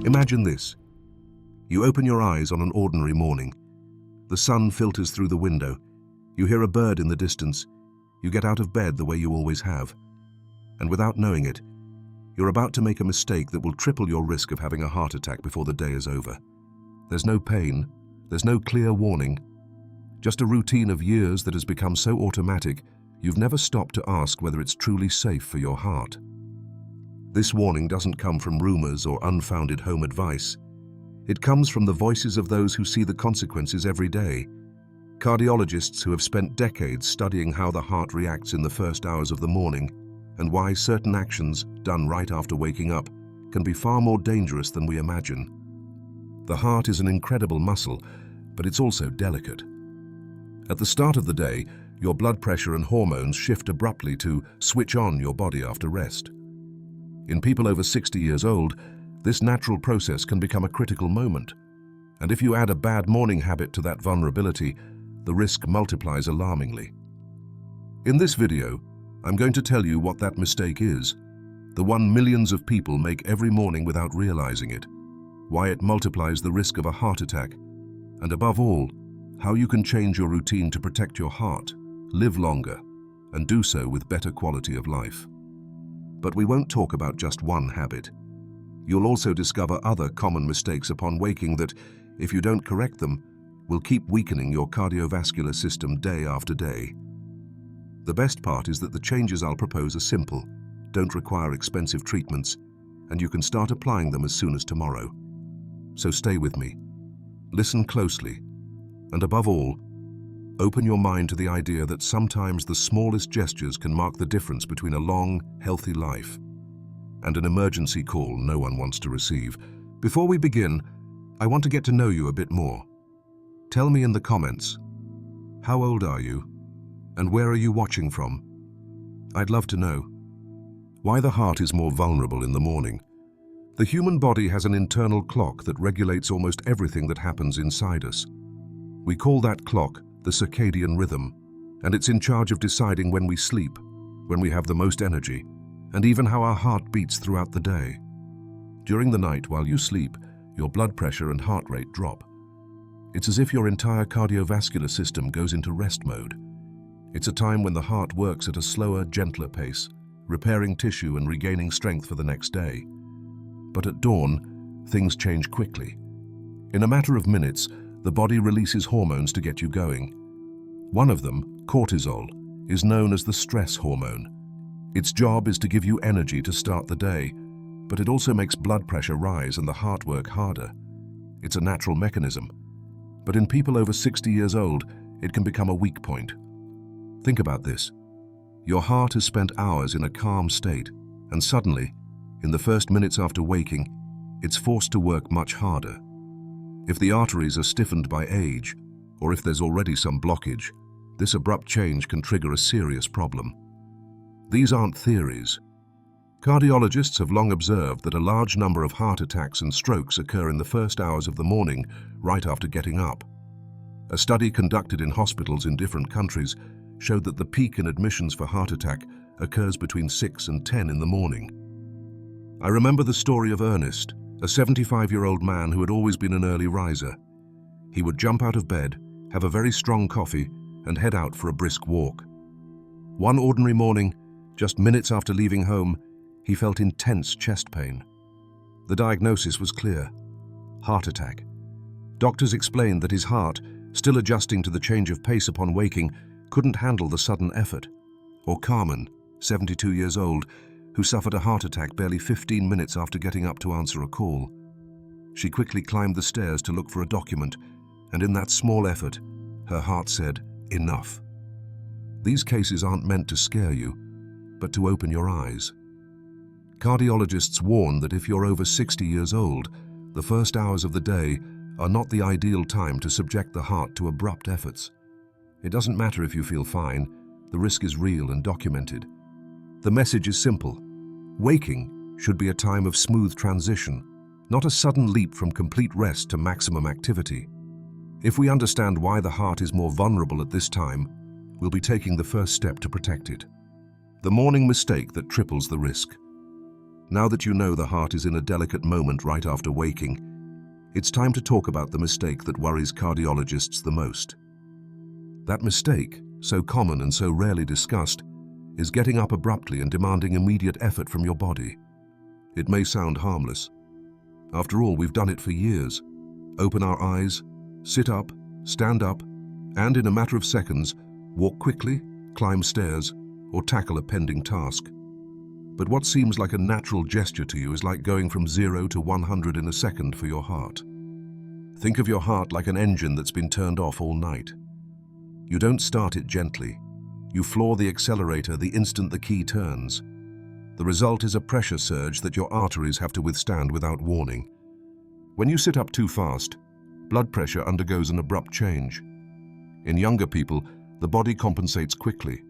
Imagine this. You open your eyes on an ordinary morning. The sun filters through the window. You hear a bird in the distance. You get out of bed the way you always have. And without knowing it, you're about to make a mistake that will triple your risk of having a heart attack before the day is over. There's no pain. There's no clear warning. Just a routine of years that has become so automatic, you've never stopped to ask whether it's truly safe for your heart. This warning doesn't come from rumors or unfounded home advice. It comes from the voices of those who see the consequences every day. Cardiologists who have spent decades studying how the heart reacts in the first hours of the morning and why certain actions done right after waking up can be far more dangerous than we imagine. The heart is an incredible muscle, but it's also delicate. At the start of the day, your blood pressure and hormones shift abruptly to switch on your body after rest. In people over 60 years old, this natural process can become a critical moment. And if you add a bad morning habit to that vulnerability, the risk multiplies alarmingly. In this video, I'm going to tell you what that mistake is, the one millions of people make every morning without realizing it, why it multiplies the risk of a heart attack, and above all, how you can change your routine to protect your heart, live longer, and do so with better quality of life. But we won't talk about just one habit. You'll also discover other common mistakes upon waking that, if you don't correct them, will keep weakening your cardiovascular system day after day. The best part is that the changes I'll propose are simple, don't require expensive treatments, and you can start applying them as soon as tomorrow. So stay with me, listen closely, and above all, open your mind to the idea that sometimes the smallest gestures can mark the difference between a long, healthy life and an emergency call no one wants to receive. Before we begin, I want to get to know you a bit more. Tell me in the comments, how old are you, and where are you watching from? I'd love to know. Why the heart is more vulnerable in the morning. The human body has an internal clock that regulates almost everything that happens inside us. We call that clock the circadian rhythm, and it's in charge of deciding when we sleep, when we have the most energy, and even how our heart beats throughout the day. During the night while you sleep, your blood pressure and heart rate drop. It's as if your entire cardiovascular system goes into rest mode. It's a time when the heart works at a slower, gentler pace, repairing tissue and regaining strength for the next day. But at dawn, things change quickly. In a matter of minutes, the body releases hormones to get you going. One of them, cortisol, is known as the stress hormone. Its job is to give you energy to start the day, but it also makes blood pressure rise and the heart work harder. It's a natural mechanism. But in people over 60 years old, it can become a weak point. Think about this. Your heart has spent hours in a calm state, and suddenly, in the first minutes after waking, it's forced to work much harder. If the arteries are stiffened by age, or if there's already some blockage, this abrupt change can trigger a serious problem. These aren't theories. Cardiologists have long observed that a large number of heart attacks and strokes occur in the first hours of the morning, right after getting up. A study conducted in hospitals in different countries showed that the peak in admissions for heart attack occurs between 6 and 10 in the morning. I remember the story of Ernest, a 75-year-old man who had always been an early riser. He would jump out of bed, have a very strong coffee, and head out for a brisk walk. One ordinary morning, just minutes after leaving home, he felt intense chest pain. The diagnosis was clear: heart attack. Doctors explained that his heart, still adjusting to the change of pace upon waking, couldn't handle the sudden effort. Or Carmen, 72 years old, who suffered a heart attack barely 15 minutes after getting up to answer a call. She quickly climbed the stairs to look for a document, and in that small effort, her heart said, "Enough." These cases aren't meant to scare you, but to open your eyes. Cardiologists warn that if you're over 60 years old, the first hours of the day are not the ideal time to subject the heart to abrupt efforts. It doesn't matter if you feel fine, the risk is real and documented. The message is simple. Waking should be a time of smooth transition, not a sudden leap from complete rest to maximum activity. If we understand why the heart is more vulnerable at this time, we'll be taking the first step to protect it. The morning mistake that triples the risk. Now that you know the heart is in a delicate moment right after waking, it's time to talk about the mistake that worries cardiologists the most. That mistake, so common and so rarely discussed, is getting up abruptly and demanding immediate effort from your body. It may sound harmless. After all, we've done it for years. Open our eyes, sit up, stand up, and in a matter of seconds, walk quickly, climb stairs, or tackle a pending task. But what seems like a natural gesture to you is like going from 0 to 100 in a second for your heart. Think of your heart like an engine that's been turned off all night. You don't start it gently. You floor the accelerator the instant the key turns. The result is a pressure surge that your arteries have to withstand without warning. When you sit up too fast, blood pressure undergoes an abrupt change. In younger people, the body compensates quickly.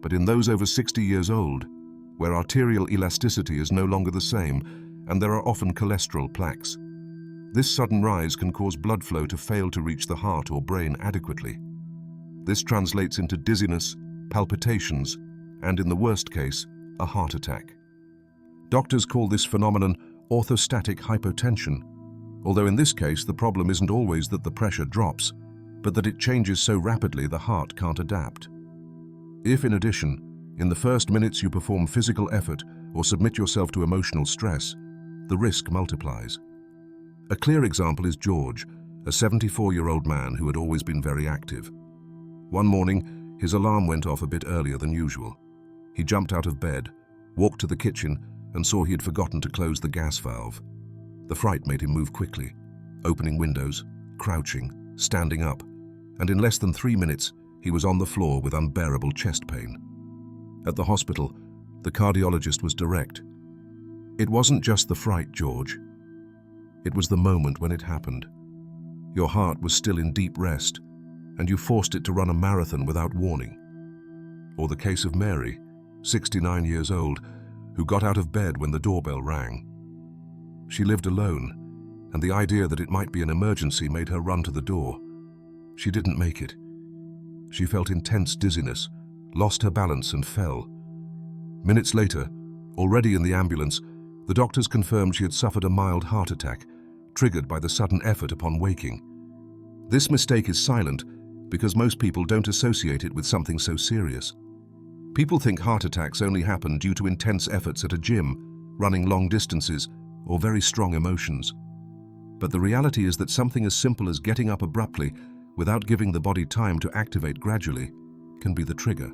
But in those over 60 years old, where arterial elasticity is no longer the same, and there are often cholesterol plaques, this sudden rise can cause blood flow to fail to reach the heart or brain adequately. This translates into dizziness, palpitations, and in the worst case, a heart attack. Doctors call this phenomenon orthostatic hypotension, although in this case the problem isn't always that the pressure drops, but that it changes so rapidly the heart can't adapt. If, in addition, in the first minutes you perform physical effort or submit yourself to emotional stress, the risk multiplies. A clear example is George, a 74-year-old man who had always been very active. One morning, his alarm went off a bit earlier than usual. He jumped out of bed, walked to the kitchen, and saw he had forgotten to close the gas valve. The fright made him move quickly, opening windows, crouching, standing up, and in less than 3 minutes, he was on the floor with unbearable chest pain. At the hospital, the cardiologist was direct. It wasn't just the fright, George. It was the moment when it happened. Your heart was still in deep rest, and you forced it to run a marathon without warning. Or the case of Mary, 69 years old, who got out of bed when the doorbell rang. She lived alone, and the idea that it might be an emergency made her run to the door. She didn't make it. She felt intense dizziness, lost her balance and fell. Minutes later, already in the ambulance, the doctors confirmed she had suffered a mild heart attack, triggered by the sudden effort upon waking. This mistake is silent because most people don't associate it with something so serious. People think heart attacks only happen due to intense efforts at a gym, running long distances, or very strong emotions. But the reality is that something as simple as getting up abruptly, without giving the body time to activate gradually, can be the trigger.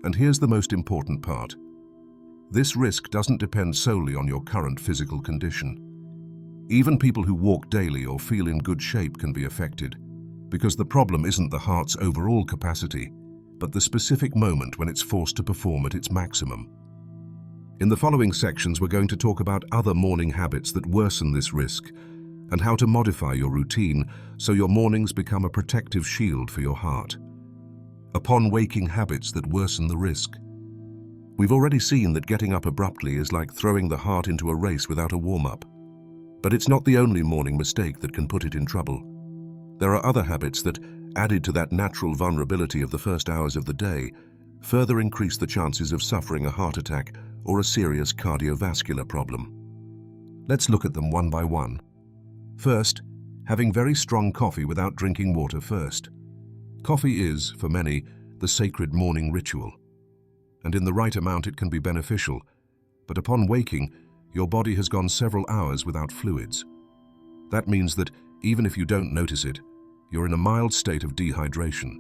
And here's the most important part. This risk doesn't depend solely on your current physical condition. Even people who walk daily or feel in good shape can be affected, because the problem isn't the heart's overall capacity, but the specific moment when it's forced to perform at its maximum. In the following sections, we're going to talk about other morning habits that worsen this risk, and how to modify your routine so your mornings become a protective shield for your heart. Upon waking habits that worsen the risk. We've already seen that getting up abruptly is like throwing the heart into a race without a warm-up. But it's not the only morning mistake that can put it in trouble. There are other habits that, added to that natural vulnerability of the first hours of the day, further increase the chances of suffering a heart attack or a serious cardiovascular problem. Let's look at them one by one. First, having very strong coffee without drinking water first. Coffee is, for many, the sacred morning ritual. And in the right amount it can be beneficial, but upon waking, your body has gone several hours without fluids. That means that, even if you don't notice it, you're in a mild state of dehydration.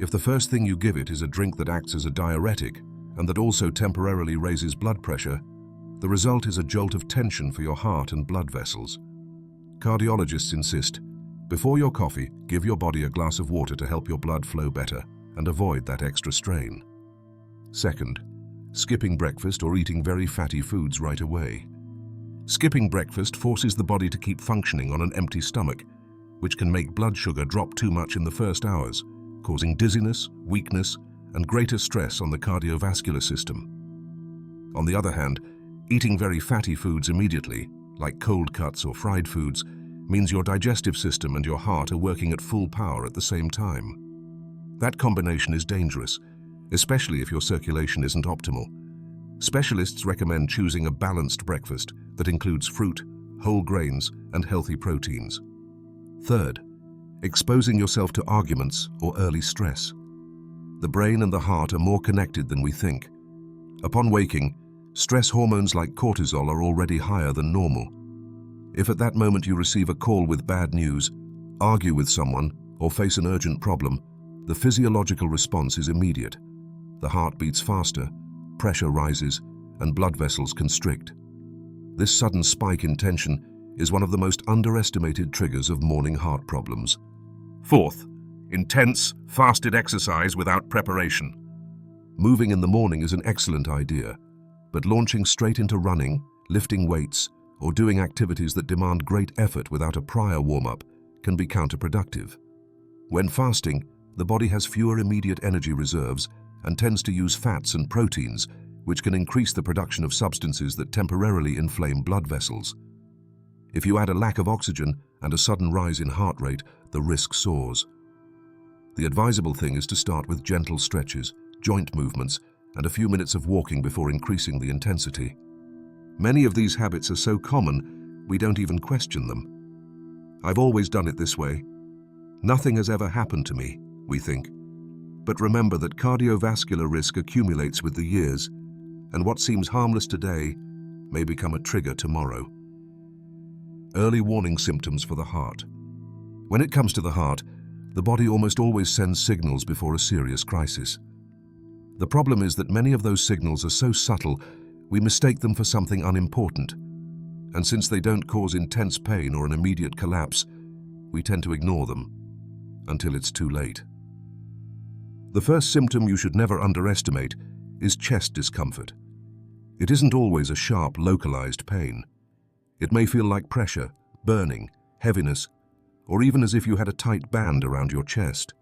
If the first thing you give it is a drink that acts as a diuretic, and that also temporarily raises blood pressure, the result is a jolt of tension for your heart and blood vessels. Cardiologists insist, before your coffee, give your body a glass of water to help your blood flow better and avoid that extra strain. Second, skipping breakfast or eating very fatty foods right away. Skipping breakfast forces the body to keep functioning on an empty stomach, which can make blood sugar drop too much in the first hours, causing dizziness, weakness, and greater stress on the cardiovascular system. On the other hand, eating very fatty foods immediately, like cold cuts or fried foods, means your digestive system and your heart are working at full power at the same time. That combination is dangerous, especially if your circulation isn't optimal. Specialists recommend choosing a balanced breakfast that includes fruit, whole grains, and healthy proteins. Third, exposing yourself to arguments or early stress. The brain and the heart are more connected than we think. Upon waking, stress hormones like cortisol are already higher than normal. If at that moment you receive a call with bad news, argue with someone, or face an urgent problem, the physiological response is immediate. The heart beats faster, pressure rises, and blood vessels constrict. This sudden spike in tension is one of the most underestimated triggers of morning heart problems. Fourth, intense, fasted exercise without preparation. Moving in the morning is an excellent idea, but launching straight into running, lifting weights, or doing activities that demand great effort without a prior warm-up can be counterproductive. When fasting, the body has fewer immediate energy reserves and tends to use fats and proteins, which can increase the production of substances that temporarily inflame blood vessels. If you add a lack of oxygen and a sudden rise in heart rate, the risk soars. The advisable thing is to start with gentle stretches, joint movements, and a few minutes of walking before increasing the intensity. Many of these habits are so common, we don't even question them. I've always done it this way. Nothing has ever happened to me, we think. But remember that cardiovascular risk accumulates with the years, and what seems harmless today may become a trigger tomorrow. Early warning symptoms for the heart. When it comes to the heart, the body almost always sends signals before a serious crisis. The problem is that many of those signals are so subtle, we mistake them for something unimportant. And since they don't cause intense pain or an immediate collapse, we tend to ignore them until it's too late. The first symptom you should never underestimate is chest discomfort. It isn't always a sharp, localized pain. It may feel like pressure, burning, heaviness, or even as if you had a tight band around your chest.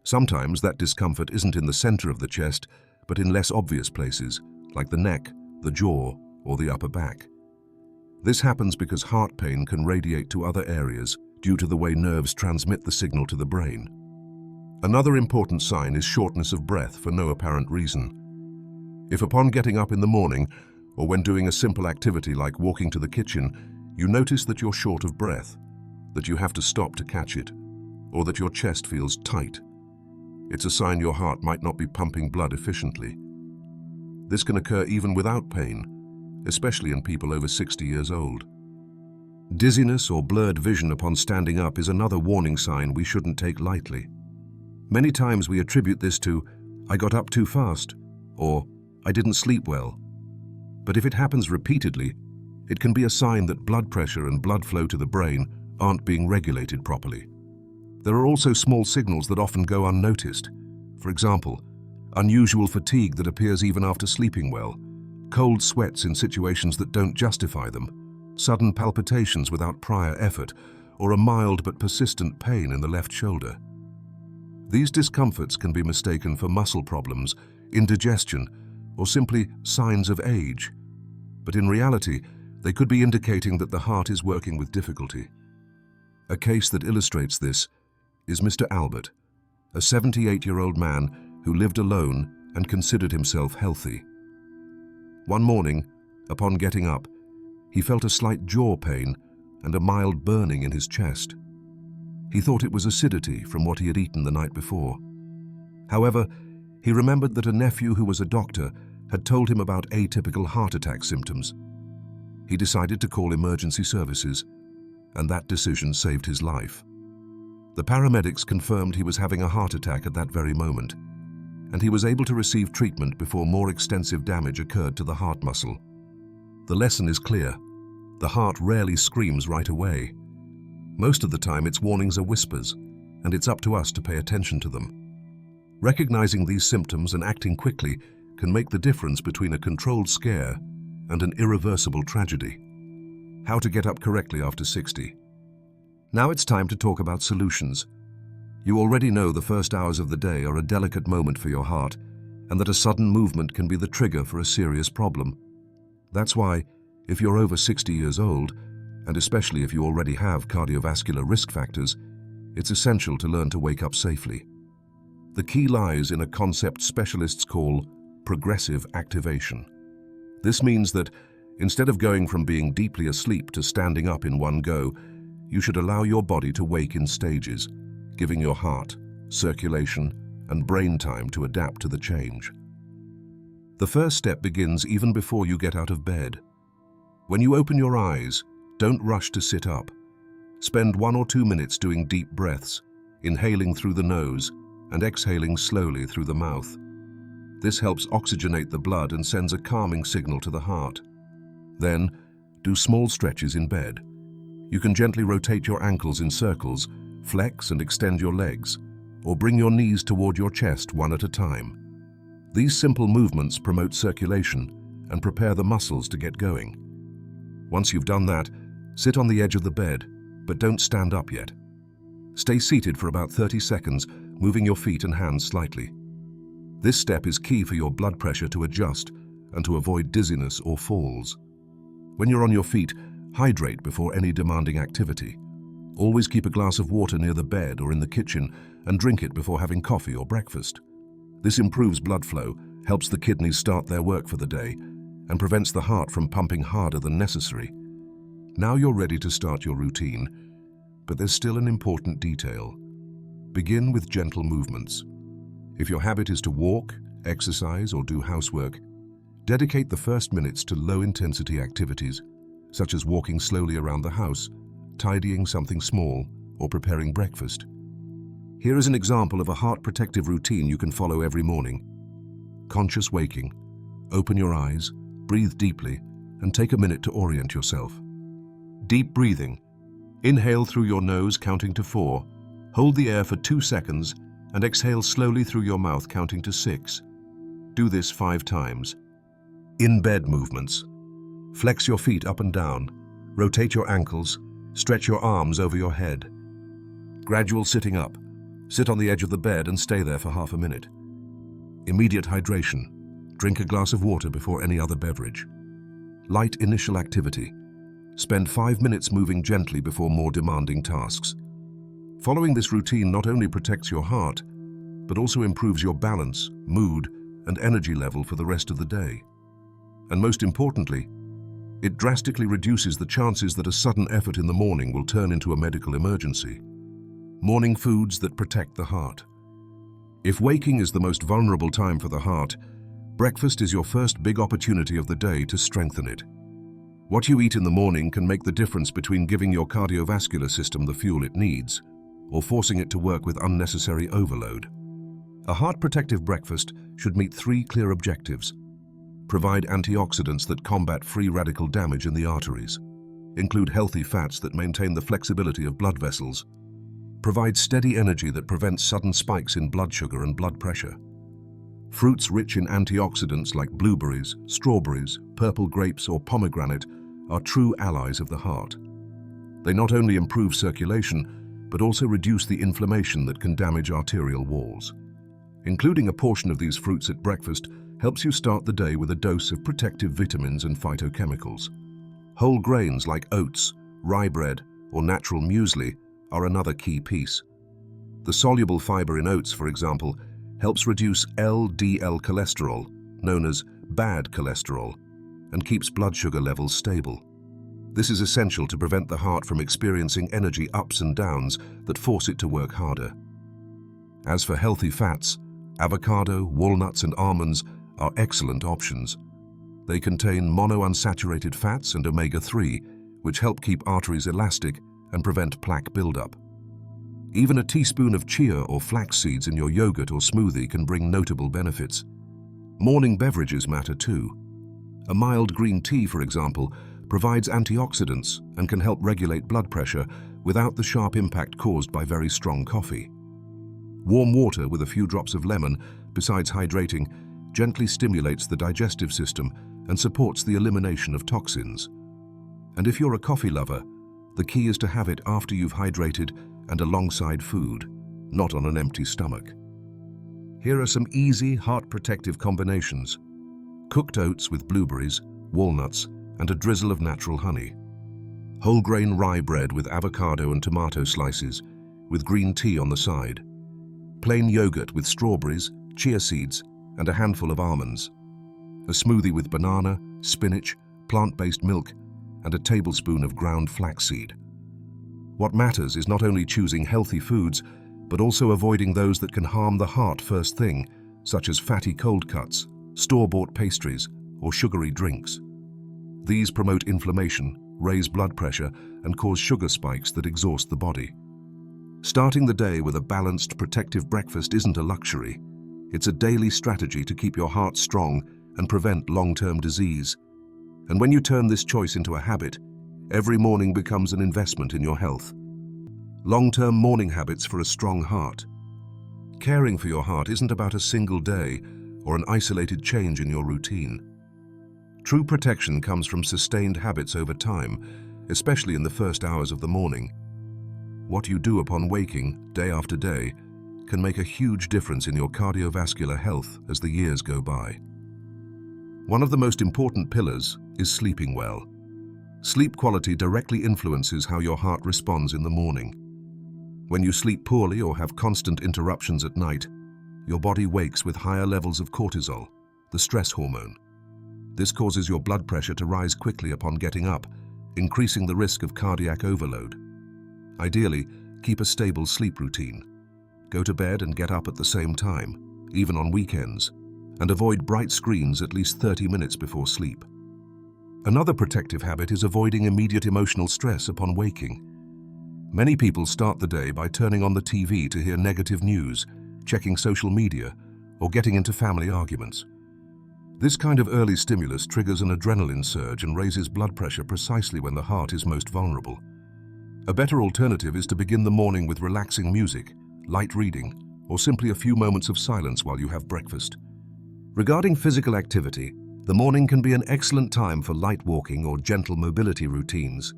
Sometimes that discomfort isn't in the center of the chest, but in less obvious places, like the neck, the jaw, or the upper back. This happens because heart pain can radiate to other areas due to the way nerves transmit the signal to the brain. Another important sign is shortness of breath for no apparent reason. If upon getting up in the morning, or when doing a simple activity like walking to the kitchen, you notice that you're short of breath, that you have to stop to catch it, or that your chest feels tight, it's a sign your heart might not be pumping blood efficiently. This can occur even without pain, especially in people over 60 years old. Dizziness or blurred vision upon standing up is another warning sign we shouldn't take lightly. Many times we attribute this to, "I got up too fast," or "I didn't sleep well." But if it happens repeatedly, it can be a sign that blood pressure and blood flow to the brain aren't being regulated properly. There are also small signals that often go unnoticed. For example, unusual fatigue that appears even after sleeping well, cold sweats in situations that don't justify them, sudden palpitations without prior effort, or a mild but persistent pain in the left shoulder. These discomforts can be mistaken for muscle problems, indigestion, or simply signs of age. But in reality, they could be indicating that the heart is working with difficulty. A case that illustrates this is Mr. Albert, a 78-year-old man who lived alone and considered himself healthy. One morning, upon getting up, he felt a slight jaw pain and a mild burning in his chest. He thought it was acidity from what he had eaten the night before. However, he remembered that a nephew who was a doctor had told him about atypical heart attack symptoms. He decided to call emergency services, and that decision saved his life. The paramedics confirmed he was having a heart attack at that very moment, and he was able to receive treatment before more extensive damage occurred to the heart muscle. The lesson is clear. The heart rarely screams right away. Most of the time its warnings are whispers, and it's up to us to pay attention to them. Recognizing these symptoms and acting quickly can make the difference between a controlled scare and an irreversible tragedy. How to get up correctly after 60. Now it's time to talk about solutions. You already know the first hours of the day are a delicate moment for your heart, and that a sudden movement can be the trigger for a serious problem. That's why, if you're over 60 years old, and especially if you already have cardiovascular risk factors, it's essential to learn to wake up safely. The key lies in a concept specialists call progressive activation. This means that instead of going from being deeply asleep to standing up in one go, you should allow your body to wake in stages, giving your heart, circulation, and brain time to adapt to the change. The first step begins even before you get out of bed. When you open your eyes, don't rush to sit up. Spend 1 or 2 minutes doing deep breaths, inhaling through the nose and exhaling slowly through the mouth. This helps oxygenate the blood and sends a calming signal to the heart. Then, do small stretches in bed. You can gently rotate your ankles in circles, flex and extend your legs, or bring your knees toward your chest one at a time. These simple movements promote circulation and prepare the muscles to get going. Once you've done that, sit on the edge of the bed, but don't stand up yet. Stay seated for about 30 seconds, moving your feet and hands slightly. This step is key for your blood pressure to adjust and to avoid dizziness or falls. When you're on your feet, hydrate before any demanding activity. Always keep a glass of water near the bed or in the kitchen and drink it before having coffee or breakfast. This improves blood flow, helps the kidneys start their work for the day, and prevents the heart from pumping harder than necessary. Now you're ready to start your routine, but there's still an important detail. Begin with gentle movements. If your habit is to walk, exercise, or do housework, dedicate the first minutes to low-intensity activities, such as walking slowly around the house, tidying something small, or preparing breakfast. Here is an example of a heart-protective routine you can follow every morning. Conscious waking. Open your eyes, breathe deeply, and take a minute to orient yourself. Deep breathing. Inhale through your nose, counting to 4. Hold the air for 2 seconds, and exhale slowly through your mouth, counting to 6. Do this 5 times. In-bed movements. Flex your feet up and down. Rotate your ankles. Stretch your arms over your head. Gradual sitting up. Sit on the edge of the bed and stay there for half a minute. Immediate hydration. Drink a glass of water before any other beverage. Light initial activity. Spend 5 minutes moving gently before more demanding tasks. Following this routine not only protects your heart, but also improves your balance, mood, and energy level for the rest of the day. And most importantly, it drastically reduces the chances that a sudden effort in the morning will turn into a medical emergency. Morning foods that protect the heart. If waking is the most vulnerable time for the heart, breakfast is your first big opportunity of the day to strengthen it. What you eat in the morning can make the difference between giving your cardiovascular system the fuel it needs or forcing it to work with unnecessary overload. A heart-protective breakfast should meet 3 clear objectives. Provide antioxidants that combat free radical damage in the arteries. Include healthy fats that maintain the flexibility of blood vessels. Provide steady energy that prevents sudden spikes in blood sugar and blood pressure. Fruits rich in antioxidants like blueberries, strawberries, purple grapes, or pomegranate are true allies of the heart. They not only improve circulation, but also reduce the inflammation that can damage arterial walls. Including a portion of these fruits at breakfast helps you start the day with a dose of protective vitamins and phytochemicals. Whole grains like oats, rye bread, or natural muesli are another key piece. The soluble fiber in oats, for example, helps reduce LDL cholesterol, known as bad cholesterol, and keeps blood sugar levels stable. This is essential to prevent the heart from experiencing energy ups and downs that force it to work harder. As for healthy fats, avocado, walnuts, and almonds are excellent options. They contain monounsaturated fats and omega-3, which help keep arteries elastic and prevent plaque buildup. Even a teaspoon of chia or flax seeds in your yogurt or smoothie can bring notable benefits. Morning beverages matter too. A mild green tea, for example, provides antioxidants and can help regulate blood pressure without the sharp impact caused by very strong coffee. Warm water with a few drops of lemon, besides hydrating, gently stimulates the digestive system and supports the elimination of toxins. And if you're a coffee lover, the key is to have it after you've hydrated and alongside food, not on an empty stomach. Here are some easy heart-protective combinations. Cooked oats with blueberries, walnuts, and a drizzle of natural honey. Whole grain rye bread with avocado and tomato slices, with green tea on the side. Plain yogurt with strawberries, chia seeds, and a handful of almonds. A smoothie with banana, spinach, plant-based milk, and a tablespoon of ground flaxseed. What matters is not only choosing healthy foods, but also avoiding those that can harm the heart first thing, such as fatty cold cuts, store-bought pastries, or sugary drinks. These promote inflammation, raise blood pressure, and cause sugar spikes that exhaust the body. Starting the day with a balanced, protective breakfast isn't a luxury. It's a daily strategy to keep your heart strong and prevent long-term disease. And when you turn this choice into a habit, every morning becomes an investment in your health. Long-term morning habits for a strong heart. Caring for your heart isn't about a single day or an isolated change in your routine. True protection comes from sustained habits over time, especially in the first hours of the morning. What you do upon waking, day after day, can make a huge difference in your cardiovascular health as the years go by. One of the most important pillars is sleeping well. Sleep quality directly influences how your heart responds in the morning. When you sleep poorly or have constant interruptions at night, your body wakes with higher levels of cortisol, the stress hormone. This causes your blood pressure to rise quickly upon getting up, increasing the risk of cardiac overload. Ideally, keep a stable sleep routine. Go to bed and get up at the same time, even on weekends, and avoid bright screens at least 30 minutes before sleep. Another protective habit is avoiding immediate emotional stress upon waking. Many people start the day by turning on the TV to hear negative news, checking social media, or getting into family arguments. This kind of early stimulus triggers an adrenaline surge and raises blood pressure precisely when the heart is most vulnerable. A better alternative is to begin the morning with relaxing music, light reading, or simply a few moments of silence while you have breakfast. Regarding physical activity, the morning can be an excellent time for light walking or gentle mobility routines.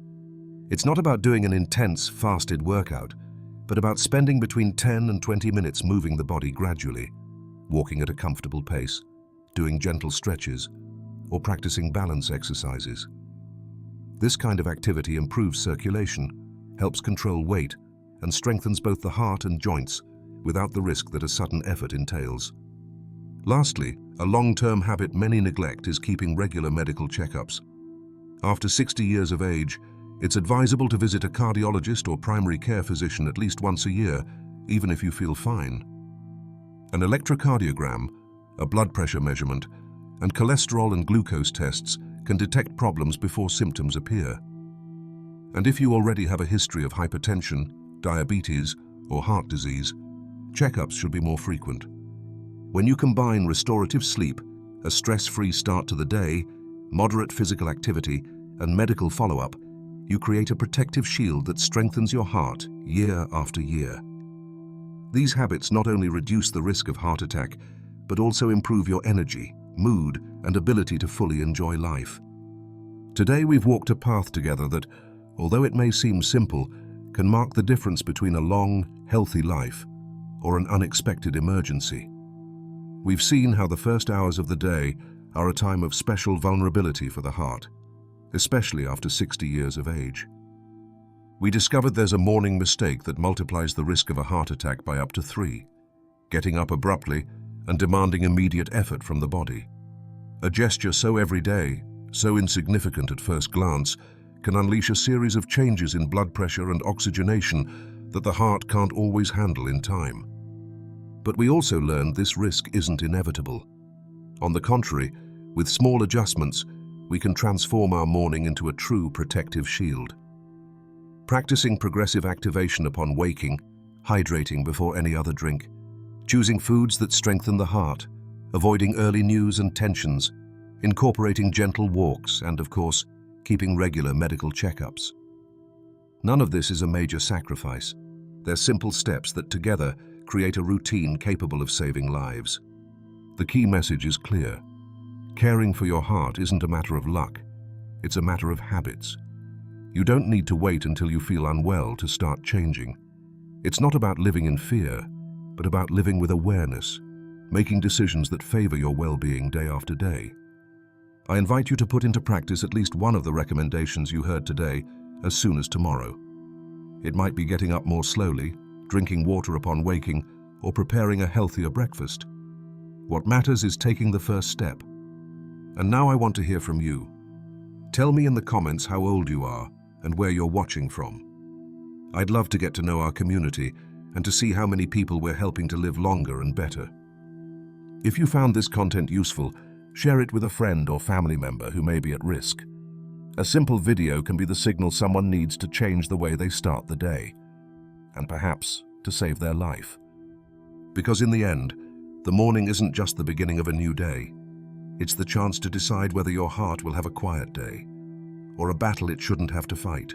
It's not about doing an intense, fasted workout, but about spending between 10 and 20 minutes moving the body gradually, walking at a comfortable pace, doing gentle stretches, or practicing balance exercises. This kind of activity improves circulation, helps control weight, and strengthens both the heart and joints without the risk that a sudden effort entails. Lastly, a long-term habit many neglect is keeping regular medical checkups. After 60 years of age, it's advisable to visit a cardiologist or primary care physician at least once a year, even if you feel fine. An electrocardiogram, a blood pressure measurement, and cholesterol and glucose tests can detect problems before symptoms appear. And if you already have a history of hypertension, diabetes, or heart disease, checkups should be more frequent. When you combine restorative sleep, a stress-free start to the day, moderate physical activity, and medical follow-up, you create a protective shield that strengthens your heart year after year. These habits not only reduce the risk of heart attack, but also improve your energy, mood, and ability to fully enjoy life. Today we've walked a path together that, although it may seem simple, can mark the difference between a long, healthy life or an unexpected emergency. We've seen how the first hours of the day are a time of special vulnerability for the heart, especially after 60 years of age. We discovered there's a morning mistake that multiplies the risk of a heart attack by up to 3, getting up abruptly and demanding immediate effort from the body. A gesture so everyday, so insignificant at first glance, can unleash a series of changes in blood pressure and oxygenation that the heart can't always handle in time. But we also learned this risk isn't inevitable. On the contrary, with small adjustments, we can transform our morning into a true protective shield. Practicing progressive activation upon waking, hydrating before any other drink, choosing foods that strengthen the heart, avoiding early news and tensions, incorporating gentle walks, and of course, keeping regular medical checkups. None of this is a major sacrifice. They're simple steps that together create a routine capable of saving lives. The key message is clear. Caring for your heart isn't a matter of luck. It's a matter of habits. You don't need to wait until you feel unwell to start changing. It's not about living in fear, but about living with awareness, making decisions that favor your well-being day after day. I invite you to put into practice at least one of the recommendations you heard today as soon as tomorrow. It might be getting up more slowly, drinking water upon waking, or preparing a healthier breakfast. What matters is taking the first step. And now I want to hear from you. Tell me in the comments how old you are and where you're watching from. I'd love to get to know our community and to see how many people we're helping to live longer and better. If you found this content useful, share it with a friend or family member who may be at risk. A simple video can be the signal someone needs to change the way they start the day, and perhaps to save their life. Because in the end, the morning isn't just the beginning of a new day. It's the chance to decide whether your heart will have a quiet day or a battle it shouldn't have to fight.